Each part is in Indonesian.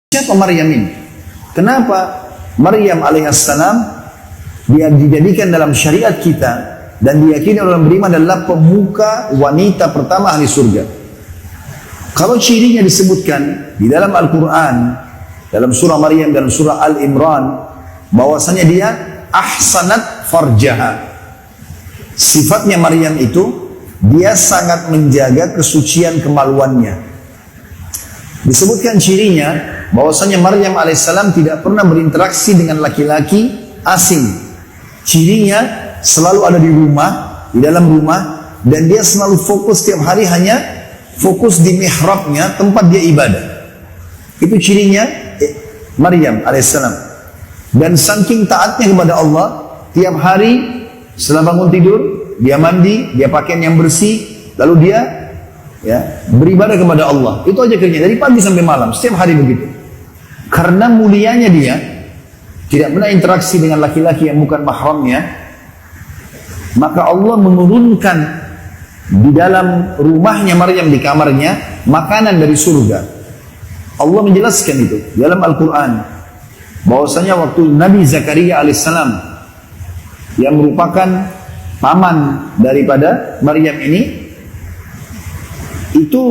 Siapa Maryam ini? Kenapa Maryam alaihissalam dia dijadikan dalam syariat kita dan diyakini oleh orang beriman adalah pemuka wanita pertama ahli surga? Kalau cirinya disebutkan di dalam Al-Quran, dalam surah Maryam dan surah Al-Imran, bahwasanya dia ahsanat farjaha. Sifatnya Maryam itu, dia sangat menjaga kesucian kemaluannya. Disebutkan cirinya, bahwasanya Maryam alaihissalam tidak pernah berinteraksi dengan laki-laki asing. Cirinya selalu ada di rumah, di dalam rumah, dan dia selalu fokus setiap hari hanya fokus di mihrabnya, tempat dia ibadah. Itu cirinya Maryam alaihissalam. Dan saking taatnya kepada Allah, tiap hari setelah bangun tidur, dia mandi, dia pakaian yang bersih, lalu dia beribadah kepada Allah. Itu aja kerjanya dari pagi sampai malam, setiap hari begitu. Karena mulianya dia, tidak pernah interaksi dengan laki-laki yang bukan mahramnya, maka Allah menurunkan di dalam rumahnya Maryam, di kamarnya, makanan dari surga. Allah menjelaskan itu dalam Al-Quran, bahwasanya waktu Nabi Zakaria alaihissalam, yang merupakan paman daripada Maryam ini, itu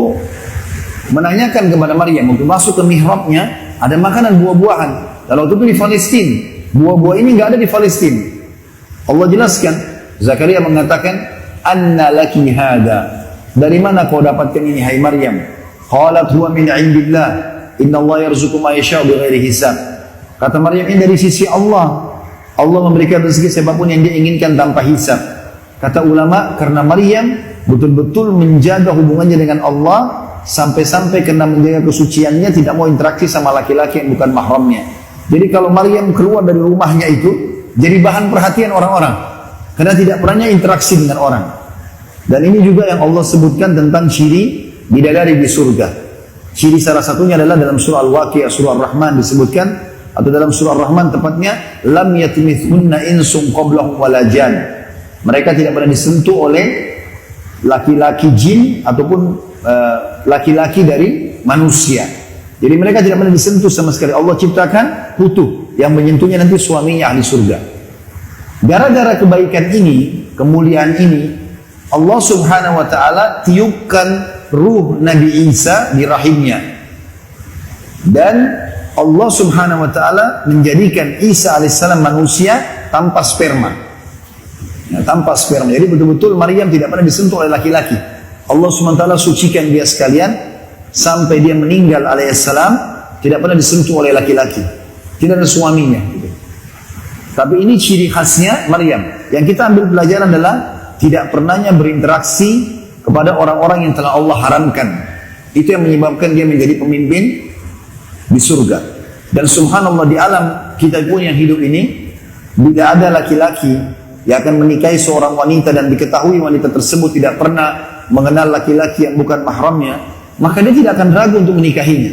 menanyakan kepada Maryam untuk masuk ke mihrabnya, ada makanan buah-buahan. Kalau itu di Palestina, buah-buah ini nggak ada di Palestina. Allah jelaskan, Zakaria mengatakan, "Anna laki hada?" Dari mana kau dapatkan ini hai Maryam? Qalat huwa min indillah, inna Allah yarzuqu ma yasha'u bighairi hisab. Kata Maryam, ini dari sisi Allah. Allah memberikan rezeki siapapun yang dia inginkan tanpa hisab. Kata ulama, karena Maryam betul-betul menjaga hubungannya dengan Allah, sampai-sampai karena menjaga kesuciannya tidak mau interaksi sama laki-laki yang bukan mahramnya. Jadi kalau Maryam keluar dari rumahnya itu jadi bahan perhatian orang-orang, karena tidak pernah interaksi dengan orang. Dan ini juga yang Allah sebutkan tentang ciri bidadari di surga. Ciri salah satunya adalah dalam surah Al-Waqi'ah, surah Ar-Rahman disebutkan, atau dalam surah Ar-Rahman tepatnya, lam yatmithunna insum qablahum wala jan. Mereka tidak pernah disentuh oleh laki-laki jin ataupun laki-laki dari manusia. Jadi mereka tidak pernah disentuh sama sekali. Allah ciptakan utuh, yang menyentuhnya nanti suaminya ahli surga. Gara-gara kebaikan ini, kemuliaan ini, Allah subhanahu wa ta'ala tiupkan ruh Nabi Isa di rahimnya. Dan Allah subhanahu wa ta'ala menjadikan Isa alaihissalam manusia tanpa sperma. Tanpa sperma. Jadi betul-betul Maryam tidak pernah disentuh oleh laki-laki. Allah SWT sucikan dia sekalian sampai dia meninggal alaihissalam tidak pernah disentuh oleh laki-laki, tidak ada suaminya gitu. Tapi ini ciri khasnya Maryam. Yang kita ambil pelajaran adalah tidak pernahnya berinteraksi kepada orang-orang yang telah Allah haramkan. Itu yang menyebabkan dia menjadi pemimpin di surga. Dan subhanallah, di alam kita pun yang hidup ini tidak ada laki-laki yang akan menikahi seorang wanita dan diketahui wanita tersebut tidak pernah mengenal laki-laki yang bukan mahramnya, maka dia tidak akan ragu untuk menikahinya.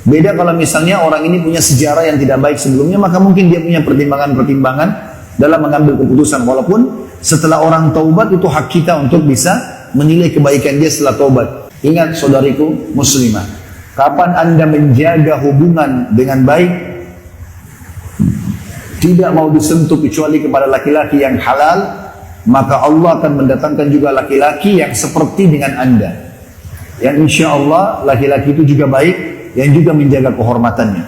Beda kalau misalnya orang ini punya sejarah yang tidak baik sebelumnya, maka mungkin dia punya pertimbangan-pertimbangan dalam mengambil keputusan. Walaupun setelah orang taubat itu hak kita untuk bisa menilai kebaikan dia setelah taubat. Ingat saudariku muslimah, kapan Anda menjaga hubungan dengan baik, tidak mau disentuh kecuali kepada laki-laki yang halal, maka Allah akan mendatangkan juga laki-laki yang seperti dengan Anda, yang insya Allah laki-laki itu juga baik, yang juga menjaga kehormatannya.